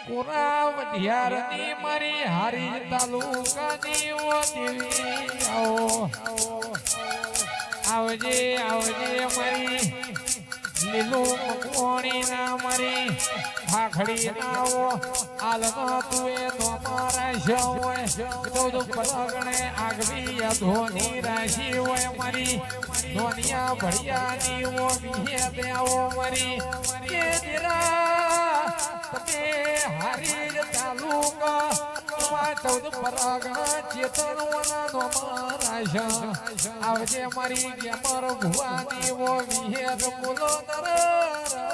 પુરાવધિયારની મારી હારી તાલુકાની ઓ દેવી આવો આવજે આવજે મારી લીલું મકવાણી ના મારી ભાખડી નાવો આલનો તુએ નો મારા શોય ચૌદ પલગણે આગવી ધોની રાશિ હોય મારી ધોનિયા ભળિયાની ઓ વિહે દેવો મારી કે દિરા તમે હારી તાલુકા ચૌદ પરાગણા ચેતનવાના નો મારા આવજે મારી ગેમર ભુવાની ઓ વિહેર બોલો નર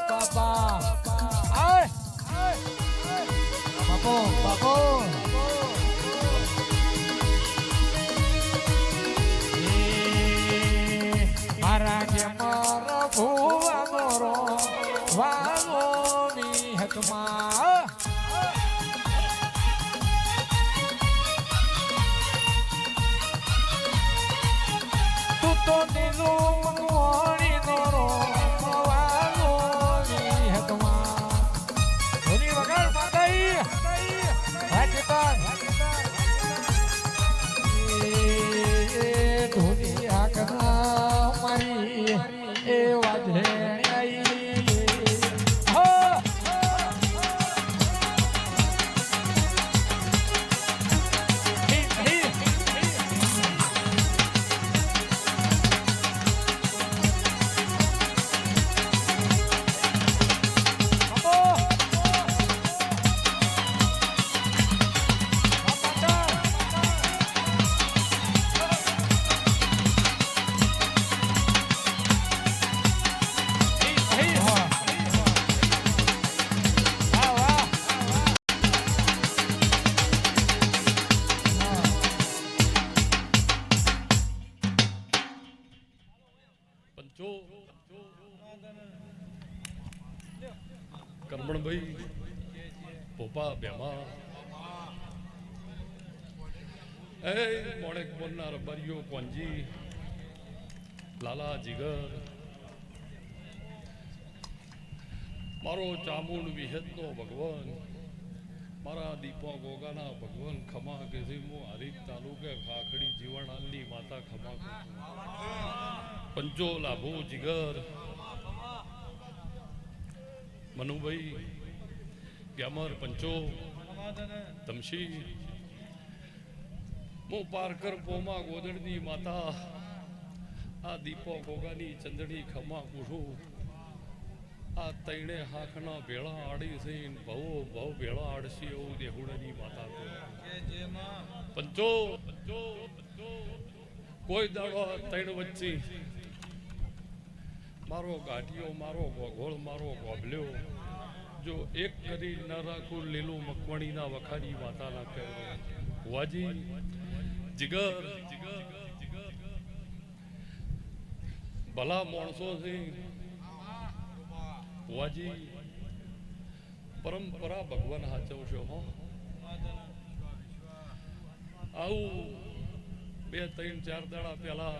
બાબા આય બાપો બાપો મારા ગેમર ભુવાનો રો વાલો વિહતમાં તો નીલો મકવાણી નો રો મવાલો વિહતમાં ધોની વગર માતાઈ હાકીતાન ધોની હાકના મારી એ વાજે કરમણભાઈ પોપા બેમા એ મોડેક બોલનાર બરિયો કોંજી લાલા જીગર મારો ચામુંડ વિહેતનો ભગવાન મારા દીપો ગોગાના ભગવાન ખમા કે હું હરીફ તાલુકે ખાખડી જીવણાલની માતા ખમા પંચો લાભો જીગર મનુભાઈ ગ્યામર પંચો તમશી હું પારકર પોમા ગોદડની માતા આ દીપો ગોગાની ચંદડી ખમા કુઠું આ તૈણે હાખના ભેળા આડી છે ભવો ભવ ભેળા આડસી એવું દેહુડાની માતા પંચો કોઈ દાડો તૈણ વચ્ચે મારો ગાંઠિયો મારો ગોળ મારો ગોભલ્યો જો એક કરી ન રાખું લીલું મકવાણીના વખાની માતા ના કહેવાય વાજી જીગર ભલા માણસો છે વાજી પરંપરા ભગવાન હાચવશો હો આવું 2-3-4 દાડા પહેલા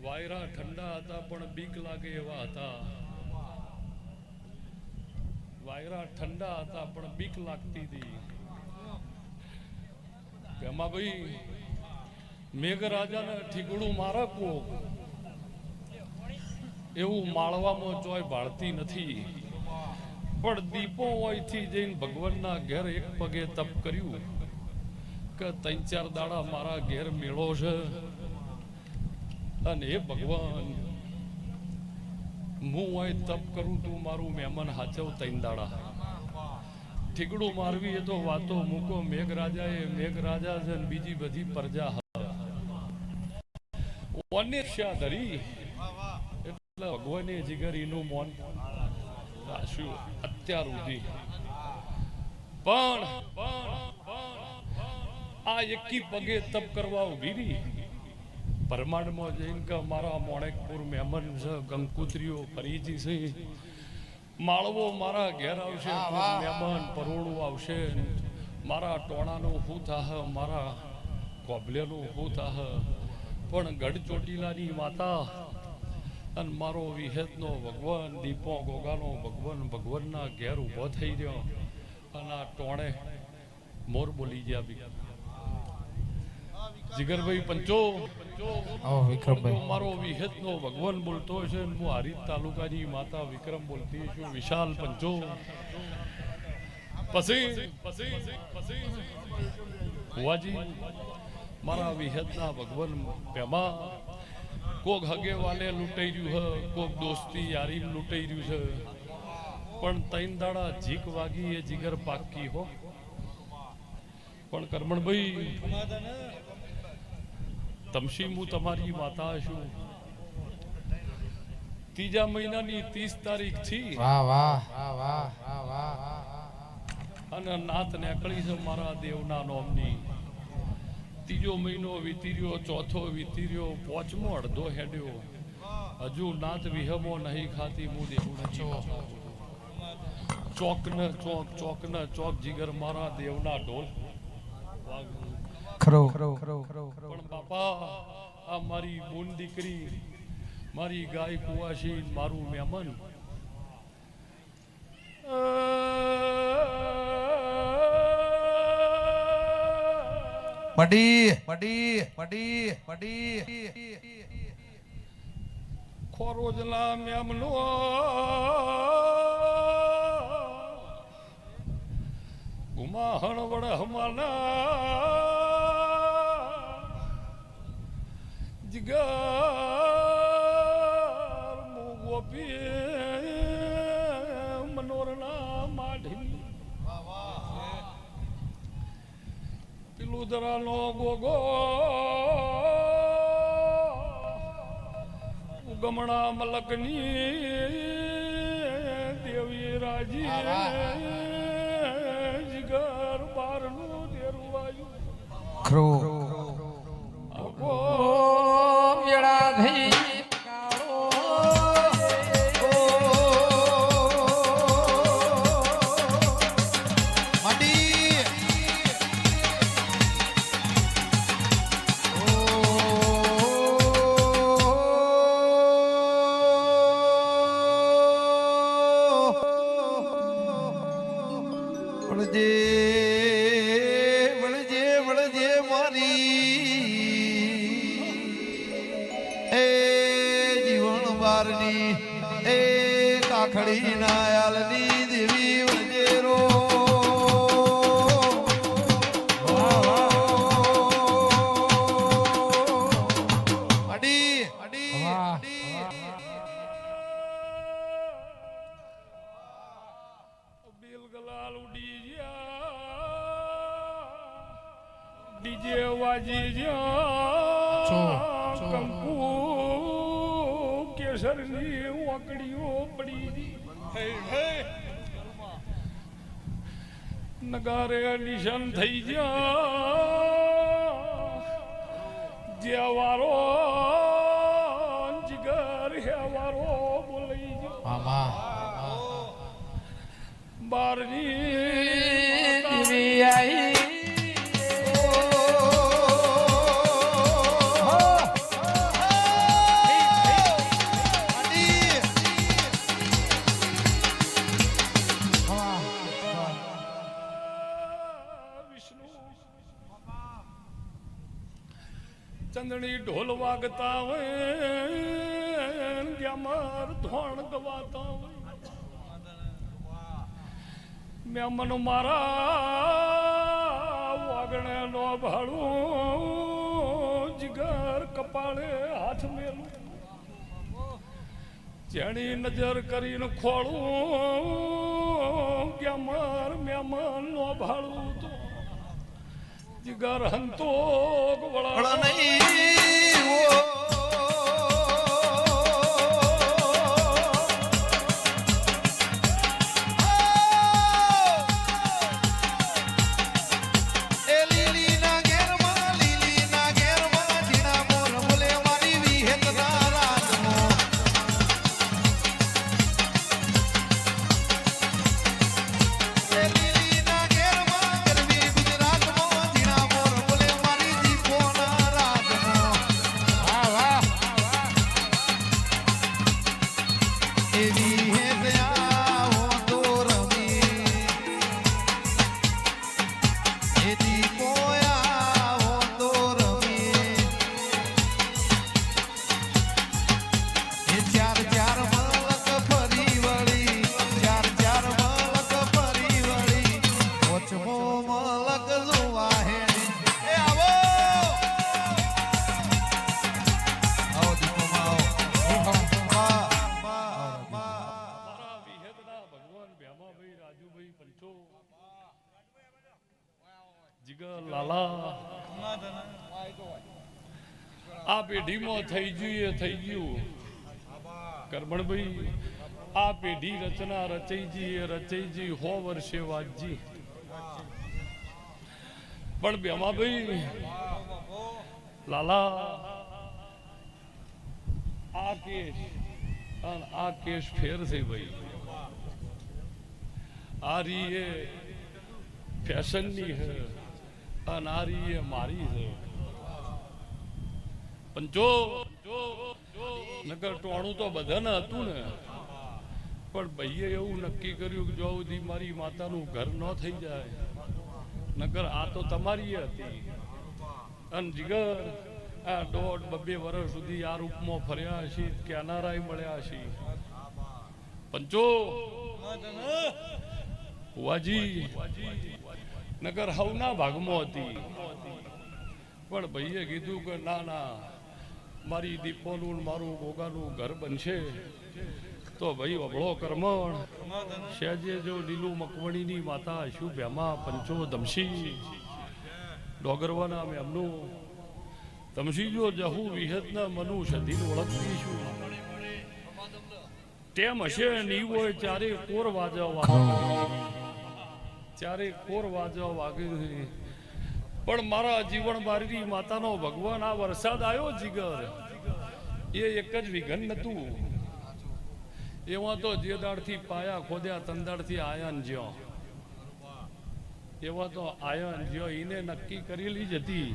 વાયરા ઠંડા હતા પણ બીક લાગે એવા હતા વાયરા ઠંડા હતા પણ બીક લાગતી હતી એમાં ભાઈ મેઘરાજાને ઠીકડું મારે કો એવું માળવામાં ચોય ભાળતી નથી પણ દીપો હોયથી જઈને ભગવાનના ઘેર એક પગે તપ કર્યું કે 3-4 દાડા મારા ઘેર મેળો છે અને એ ભગવાન હું હોય તપ કરું તું મારું મહેમાન હાચવ 3 દાડા ઠીકડું મારવી એ તો વાતો મૂકો મેઘરાજા છે ને બીજી બધી પ્રજા અનિચ્છા ધરી એટલે ભગવાને જીગરીનું મોન રાખ્યું અત્યાર સુધી પણ આ એકી પગે તપ કરવા ઉભી રહી પરમાણમાં જઈને કે મારા મોણેકપુર મહેમાન છે કંકુત્રીઓ ફરીજી છે માળવો મારા ઘેર આવશે મહેમાન પરોળું આવશે મારા ટોણાનું શું થાહ મારા કોબલેનું શું થાહ પણ ગઢ ચોટીલાની માતા અને મારો વિહેતનો ભગવાન દીપો ગોગાનો ભગવાન ભગવાનના ઘેર ઊભો થઈ રહ્યો અને આ ટોણે મોર બોલી ગયા બી જીગરભાઈ પંચો મારો વિહેતનો ભગવાન બોલતો છે હું હારીજ તાલુકાની માતા વિક્રમ બોલતી છું વિશાલ પંચો પછી ભુવાજી મારા વિહેતના ભગવાન પેમા કોક હગે વાલે લૂંટાઈ રહ્યું છે કોક દોસ્તી યારી લૂંટાઈ રહ્યું છે પણ તૈન દાડા જીક વાગી એ જીગર પાકી હો પણ કરમણભાઈ તમશી હું તમારી માતા છું ત્રીજા મહિનાની 30 તારીખ થી અને નાત નીકળી છે મારા દેવના નોમની ત્રીજો મહિનો વીતી રહ્યો ચોથો વીતી રહ્યો પાંચમો અડધો હેડ્યો હજુ નાત વિહમો નહીં ખાતી હું દેવું ચોક ન ચોક જીગર મારા દેવના ઢોલ પણ બાપા આ મારી બોન દીકરી મારી ગાય કુવાસી મારું મહેમાન ખોરોજલા મેમનો ગુમાહણ વડ હમાના જીગર મો ગોપી મનોરના માઢી પિલુદરાનો ગોગો ગમણા મલકની દેવી રાજી જીગર બારનું દેરવાયું ખડી નાયાલની દેવી વજેરો બિલગલાલ ઉડી ડીજે વાજી કંકુ કેસરની વાકડીઓ પડી નગારે નિશાન થઈ જે વારો જીગર હે વારો બોલાઈ બારની આઈ ચંદણી ઢોલ વાગતા હોય ગ્યામર ધોણ ગવાતા હોય મેમન મારા વાગણે નો ભાડું જીગર કપાળે હાથ મેલું જેણી નજર કરીને ખોળું ગ્યામર મેમન નો ભાડું તો જીગર હંતોગ વળા નહીં જીગર લાલા આ પેઢીમાં થઈ ગયું એ થઈ ગયું કરમણભાઈ આ પેઢી રચના રચઈજી એ રચઈજી 100 વર્ષે વાતજી પણ બેમાભાઈ લાલા આ કેસ ફેર છે ભાઈ આ રી એ ફેશનની હે અને આ રી એ મારી છે પણ જો નગર ટોણું તો બધાને હતું ને પણ ભાઈએ એવું નક્કી કર્યું કે જો સુધી મારી માતાનું ઘર ન થઈ જાય નગર આ તો તમારી હતી અને જીગર આ 1.5-2 વર્ષ સુધી આ રૂપમાં ફર્યા હશે કેનારાય મળ્યા હશે પંચો વાજી નગર હવના ભાગમાં હતી પણ ભાઈએ કીધું કે ના ના મારી દીપોનું મારું ગોગાનું ઘર બનશે તો ભાઈ અબળો કર્મણ શેજે જો લીલું મકવણીની માતા શું ભેમા પંચો ધમસી ડોગરવાના એમનું ધમસી જો જહુ વિહતના મનુ સધીન ઓળખતી છું તેમ હશે નહીં હોય ચારે કોર વાજવા ચારે કોર વાજવા વાગે પણ મારા જીવન બારી માતાનો ભગવાન આ વરસાદ આવ્યો જીગર એ એક જ વિઘન નતું એવા તો જે દાડથી પાયા ખોદ્યા તંદાડથી આયા ને જ્યો એવા તો આયા ને જ્યો એને નક્કી કરેલી જ હતી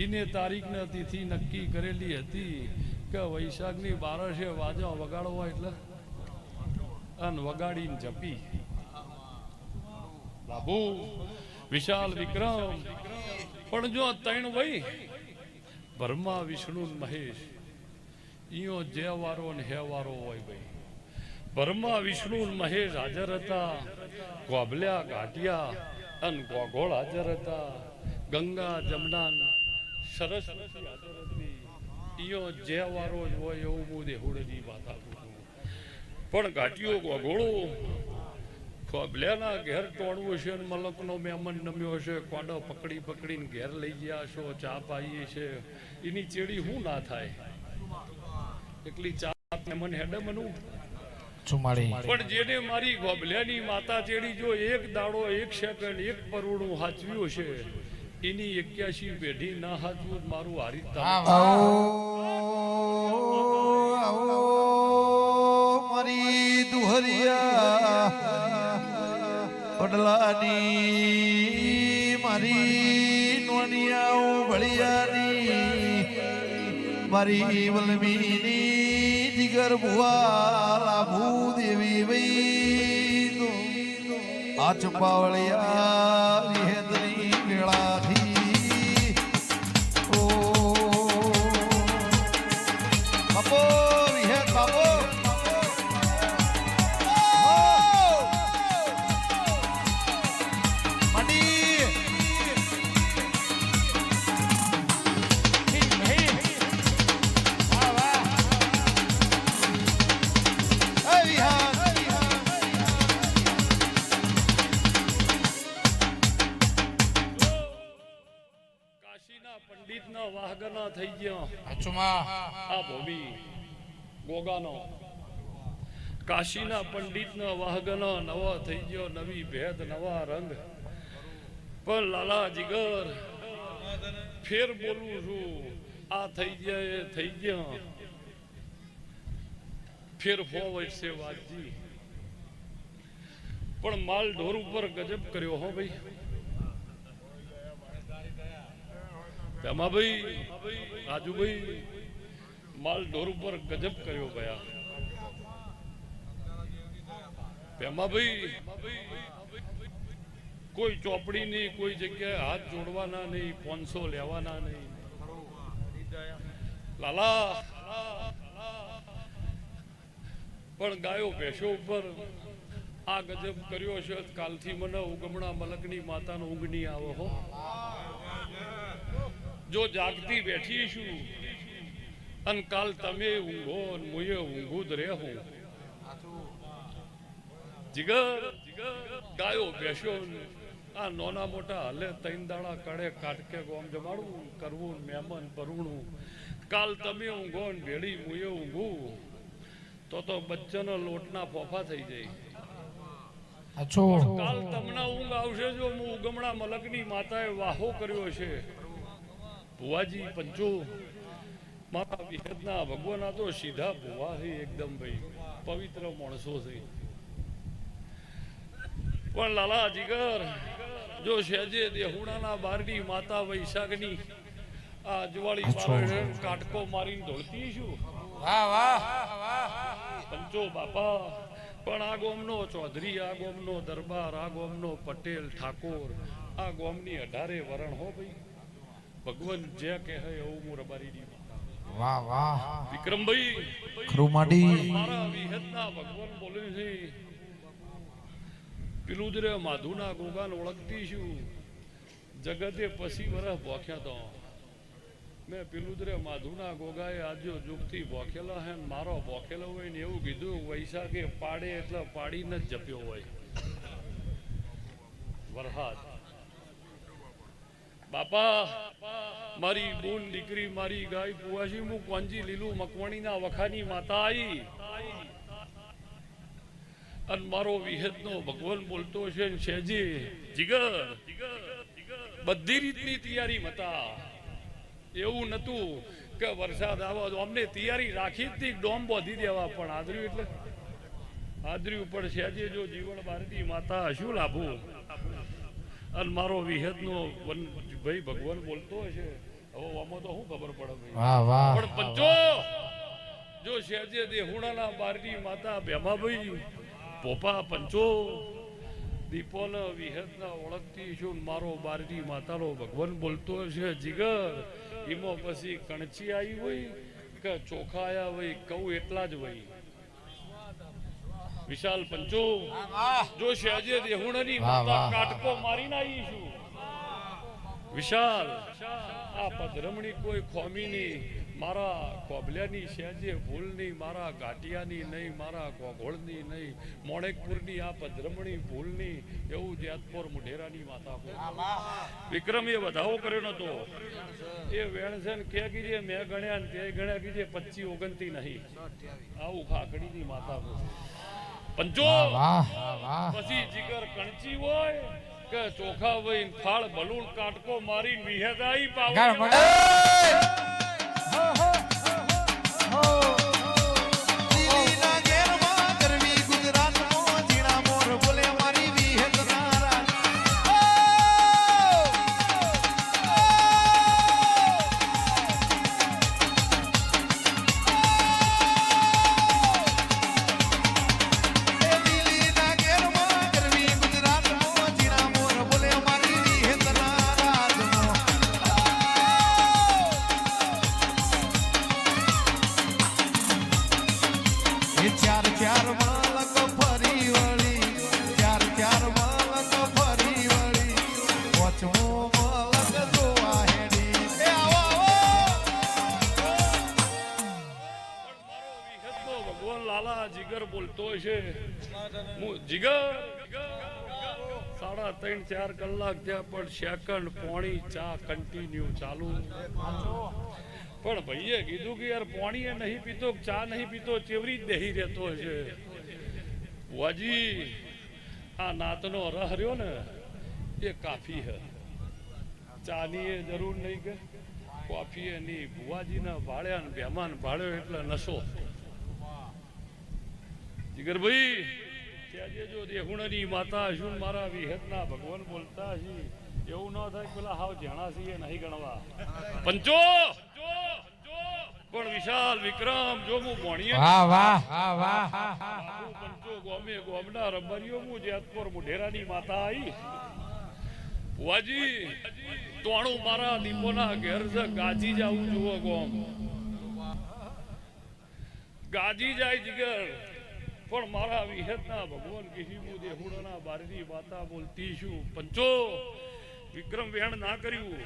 એને તારીખ ને તિથિ નક્કી કરેલી હતી કે વૈશાખની 12 વાજો વગાડવા એટલે અને વગાડીને જપી બાબુ વિશાલ વિક્રમ પણ જો ત્રણ ભાઈ બ્રહ્મા વિષ્ણુ મહેશ ઈયો જે વારો ને હે વારો હોય ભાઈ બ્રહ્મા વિષ્ણુ મહેશ હાજર હતા ગોબલ્યા ઘાટિયા અને ગોગોળ હાજર હતા ગંગા જમના સરસ્વતી હાજર હતી ઈયો જે વારો જ હોય એવું હું દેહુડની વાત આપું છું પણ ઘાટીઓ ગોગોળો ખોબલ્યાના ઘેર ટોળવું છે અને મલકનો મહેમાન નમ્યો હશે કોડો પકડીને ઘેર લઈ ગયા છો ચા પાઈએ છે એની ચેડી શું ના થાય એટલી ચા મહેમાન હેડે મનું પણ જેને મારી ગોબલ્યાની માતા ચેડી જો એક દાડો 1 સેકન્ડ 1 પરોડું હાચવ્યું છે એની 81 પેઢી ના હાચવું મારું હારી મારી દુહરિયા પડલાની મારી નોનિયાઓ ભળિયાની મારી વલમીની જીગર ભુવા ભૂદેવી વૈ આ ચંપાવળિયા વિહેદની વેળાથી ઓ બાપો વિહેદ બાપો પંડિતના વાહગના થઈ ગયા આ ભોમી ગોગાનો કાશીના પંડિતના વાહગનો નવો થઈ ગયો નવી ભેદ નવા રંગ પણ લાલા જીગર ફેર બોલું છું આ થઈ ગયા એ થઈ ગયા ફેર 100 વર્ષે વાતજી પણ માલ ઢોર ઉપર ગજબ કર્યો હો ભાઈ ભાઈ રાજુભાઈ માલ ઢોર ઉપર ગજબ કર્યો ભયા ભાઈ કોઈ ચોપડી નહીં કોઈ જગ્યાએ હાથ જોડવાના નહીં 500 લેવાના નહીં લાલા પણ ગાયો ભેંસો ઉપર આ ગજબ કર્યો છે કાલથી મને ઉગમણા મલકની માતાનો ઊંઘ નહીં આવે હો જો જાગતી બેઠી છું અને કાલ તમે ઊંઘો અને મુએ ઊંઘું જ રહું જીગર ગાયો બેસો આ નોના મોટા હલે તૈન દાડા કડે કાટકે ગોમ જમાડવું કરવું મહેમાન પરવણું કાલ તમે ઊંઘો ને ભેળી મુએ ઊંઘું તો બચ્ચાનો લોટના ફોફા થઈ જાય અચ્છો કાલ તમને ઊંઘ આવશે જો હું ઉગમણા મલકની માતાએ વાહો કર્યો છે ભુવાજી પંચો મારા વિહતના ભગવાન આ તો સીધા ભુવા છે એકદમ ભાઈ પવિત્ર માણસો છે પણ લાલા જીગર જો શેજે દેહુણાના બારડી માતા વૈશાખની આ અજવાળી બારણે કાટકો મારીને ધોળતી છું વાહ વાહ પંચો બાપા પણ આ ગોમનો ચૌધરી આ ગોમનો દરબાર આ ગોમનો પટેલ ઠાકોર આ ગોમની 18 વરણ હો ભાઈ ભગવાન જે કહે એવું હું રબારી વાહ વાહ વિક્રમભાઈ ખરુમાડી મારા વિહતના ભગવાન બોલે છે પેલું જ રે માધુના ગોગાને ઓળખતી છું જગતે પછી વરસ ભોખ્યા તો મેં પેલું જ રે માધુના ગોગાએ આજો જુગથી ભોખેલા હે મારો ભોખેલો હોય ને એવું કીધું વૈશાખે પાડે એટલે પાડીને જ જપ્યો હોય વરહાદ બાપા મારી બોન દીકરી મારી ગાય પુવાસી હું કોંજી લીલું મકવાણીના વખાની માતા આવી અને મારો વિહતનો ભગવાન બોલતો છે શેજી જીગર બધી રીતની તૈયારી મતા એવું નતું કે વરસાદ આવો તો અમને તૈયારી રાખી જ ડોમ બોધી દેવા પણ આદર્યું એટલે આદર્યું ઉપર શેજી જો જીવન ભારતી માતા શું લાભું અને મારો વિહતનો ભાઈ ભગવાન બોલતો હશે હવે આમાં તો શું ખબર પડે વાહ વાહ પણ પંચો જો શેજે દેહુણાના બારડી માતા ભેમાભાઈ પોપા પંચો દીપોલ વિહતના ઓળખતી છું મારો બારડી માતાનો ભગવાન બોલતો હશે જીગર એમાં પછી કણચી આવી હોય કે ચોખા આયા હોય કહું એટલા જ હોય વિશાલ પંચો જો શેજે દેહુણાની માતા કાટકો મારીને આવી છું વિશાલ આ પધરમણી કોઈ ખોમી નહીં મારા કોબલિયાની શેજે ભૂલ નહીં મારા ઘાટિયાની નહીં મારા ગોગોળની નહીં મોણેકપુરની આ પધરમણી ભૂલ નહીં એવું જેતપુર મુઢેરાની માતા વિક્રમ એ વધાવો કર્યો નતો એ વેણસન કે કીજે મેં ગણ્યા ને તે ગણ્યા કીજે 25 29 નહીં આવું ખાકડીની માતા પંચો પછી જીગર કણચી હોય કે ચોખા હોય ફાળ બલૂન કાટકો મારી વિહેદાઈ પાવર દિલ્હીના ઘેરમાં ગરવી ગુજરાતમાં જીણા મોર બોલે મારી વિહતના દિલ્હીના ઘેરમાં ગરવી ગુજરાતમાં જીણા મોર બોલે મારી વિહતના રાજમાં ચાર ચાર માલક ફરી વળી ચાર ચાર માલક ફરી વળી પોચમો માલક જોવા હેડી એ આવો ભગવાન લાલા જીગર બોલતો છે જીગર 3.5-4 કલાક થયા પણ સેકન્ડ પોણી ચા કન્ટિન્યુ ચાલુ પણ ભાઈએ કીધું કે યાર પાણી નહીં પીતો ચા નહીં પીતો ચેવરી જ દેહી રહેતો છે બુઆજી આ નાતનો રહ રહ્યો ને એ કાફી હે ચાની એ જરૂર નહીં કે કોફી એ નહીં બુઆજીના ભાળ્યા ને મહેમાન ભાળ્યો એટલે નશો જીગરભાઈ આજે જો દેહુણાની માતા શું મારા વિહતના ભગવાન બોલતા છે એવું ન થાય પેલા હાવ જાણા છે નહીં ગણવા પંચો પણ વિશાલ વિક્રમ જો હું ભણ્યા વાહ વાહ વાહ પંચો ગોમે ગોમના રબરીઓ હું જેતપુર મુઢેરાની માતા આવી બુઆજી તોણું મારા દીપોના ઘેર છે ગાજી જાવું જુઓ ગોમ ગાજી જાય જીગર પણ મારા વિહતના ભગવાન કિશીમુ દેહુડાના બારડી માતા બોલતી છું પંચો વિક્રમ વેણ ના કર્યું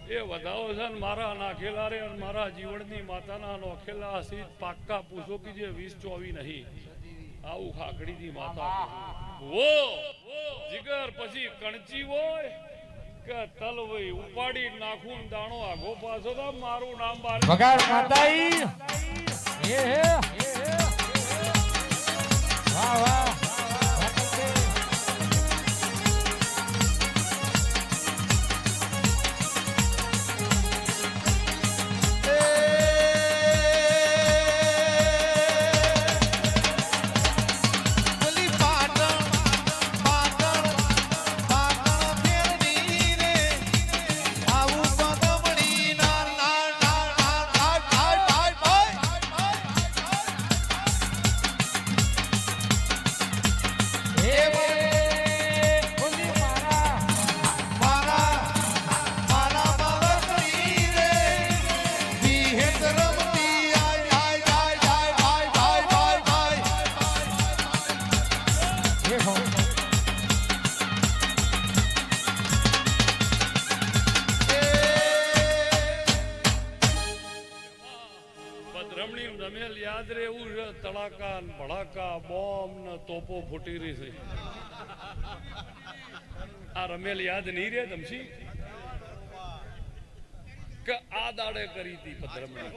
એ વધાવો છે ને મારા નાખેલા રે અને મારા જીવનની માતાના નોખેલા સીધ પાક્કા પૂછો કે જે 20-24 નહીં આવું ખાકડીની માતા ઓ જીગર જીગર પછી કણચી હોય કે તલ હોય ઉપાડી નાખું દાણો આગો પાછો તો મારું નામ બાર વગાડ માતાઈ એ હે વાહ વાહ બોલી પાટણ પાટણ પાટણ ફેરની રે આવું પગમણી ના ના ના ના ના ના એ બોલી મારા મારા મારા બાળકની રે વિહેત રમતી આય આય આય આય આય આય આય એ હો ભદ્રમણી રમેલ યાદ રે એવું છે તડાકા ને ભડાકા બોમ્બ ને તોપો ફૂટી રહી છે આ રમેલ યાદ નહીં રે તમસી કે આ દાડે કરી હતી ભદ્રમણી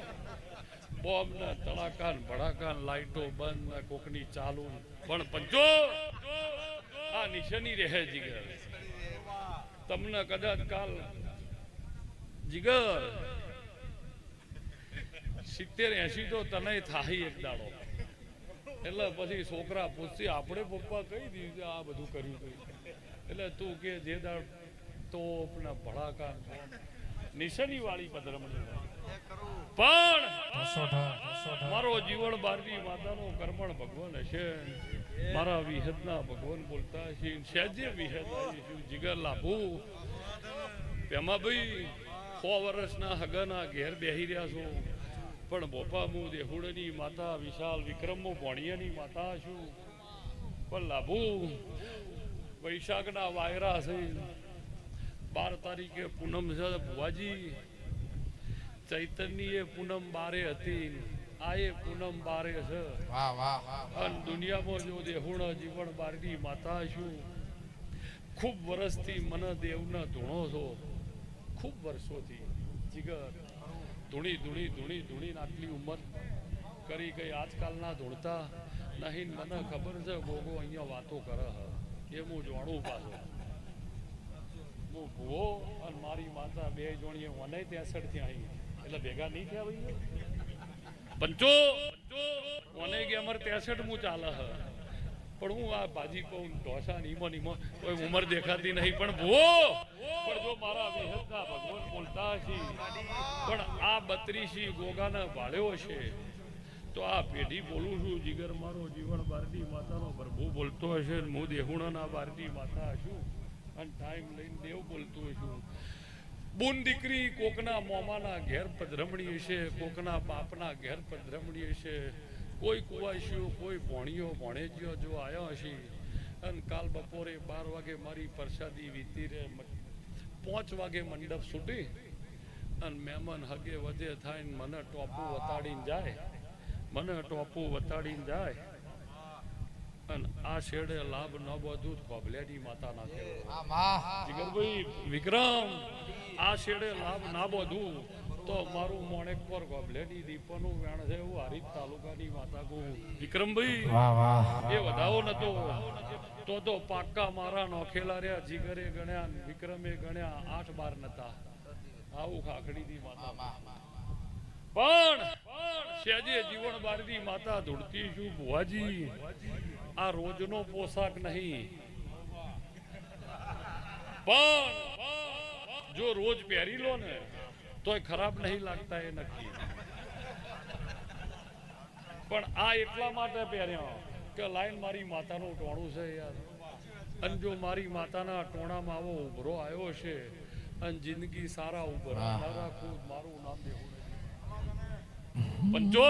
બોમ્બ ને તડાકા ને ભડાકા ને લાઈટો બંધ ને કોકની ચાલુ પણ પંચો આ નિશાની રહે જીગર તમને કદાચ કાલ જીગર 70-80 તો તને થાય એક દાડો એટલે પછી છોકરા પૂછશે આપણે પપ્પા કઈ દીધું આ બધું કર્યું એટલે તું કે જે દાડ તોપ ને ભડાકા નિશાની વાળી ભદ્રમણી પણ મારો જીવન બારવી માતાનો કર્મણ ભગવાન હશે મારા વિહદના ભગવાન બોલતા હશે સહેજે વિહદ આવીશું જીગર લાભુ તેમાં ભાઈ 100 વર્ષના હગાના ઘેર બેહી રહ્યા છો પણ બોપા હું દેહુડની માતા વિશાલ વિક્રમો ભોણિયાની માતા છું પણ લાભુ વૈશાખના વાયરા છે 12 તારીખે પૂનમ છે ભુવાજી ચૈતન્ય પૂનમ 12 હતી આ એ પૂનમ 12 છે વાહ વાહ વાહ અને દુનિયામાં જો દેહુણ જીવન બારની માતા છું ખૂબ વર્ષથી મને દેવના ધૂણો છો ખૂબ વર્ષોથી જીગર ધૂણી ધૂણી ધૂણી ધૂણી આટલી ઉંમર કરી ગઈ આજકાલના ધૂણતા નહીં મને ખબર છે ગોગો અહીંયા વાતો કરે એ હું જાણું પાછો હું ભૂવો અને મારી માતા બે જોણીએ મને 63 થી આવી એટલે ભેગા નહીં થયા ભાઈ પંચો મને કે અમારે 63 હું ચાલે હ પણ હું આ ભાજી કહું ઢોસા નીમો કોઈ ઉંમર દેખાતી નહીં પણ ભૂવો પણ જો મારા વિહતના ભગવાન બોલતા છે પણ આ 32 ગોગાના ભાળ્યો છે તો આ પેઢી બોલું છું જીગર મારો જીવન બારડી માતાનો પ્રભુ બોલતો હશે હું દેહુણાના બારડી માતા છું અને ટાઈમ લઈને દેવ બોલતો છું બુન દીકરી કોકના મોમાના ઘેર પધરમણી હશે કોકના બાપના ઘેર પધરમણી હશે કોઈ કુવાશીઓ કોઈ ભોણીઓ ભોણેજીઓ જો આવ્યા હશે અને કાલ બપોરે 12 વાગે મારી પ્રસાદી વીતી રે 5 વાગે મંડપ છૂટી અને મહેમાન હગે વધે થાય ને મને ટોપું વતાડીને જાય અને આ શેડે લાભ ન બધું કોબલેડી માતા ના કહેવાય જીગરભાઈ વિક્રમ આ શેડે લાભ ના બધું તો મારું મોણેક પર કોબલેડી દીપનું વેણ છે એવું હરીફ તાલુકાની માતા કહું વિક્રમભાઈ વાહ વાહ એ વધાવો નતો તો પાક્કા મારા નોખેલા રહ્યા જીગરે ગણ્યા વિક્રમે ગણ્યા 8-12 નતા આવું ખાખડીની માતા પણ સહેજે જીવન બારડી માતા ધૂળતી છું ભુવાજી આ રોજનો પોશાક નહીં પણ જો રોજ પહેરી લો ને તોય ખરાબ નહીં લાગતા એ નક્કી પણ આ એટલા માટે પહેર્યા કે લાઈન મારી માતાનું ટોણું છે યાર અને જો મારી માતાના ટોણામાં આવો ઉભરો આવ્યો છે અને જિંદગી સારા ઉભરા મારા ખુદ મારું નામ દેવું પંચો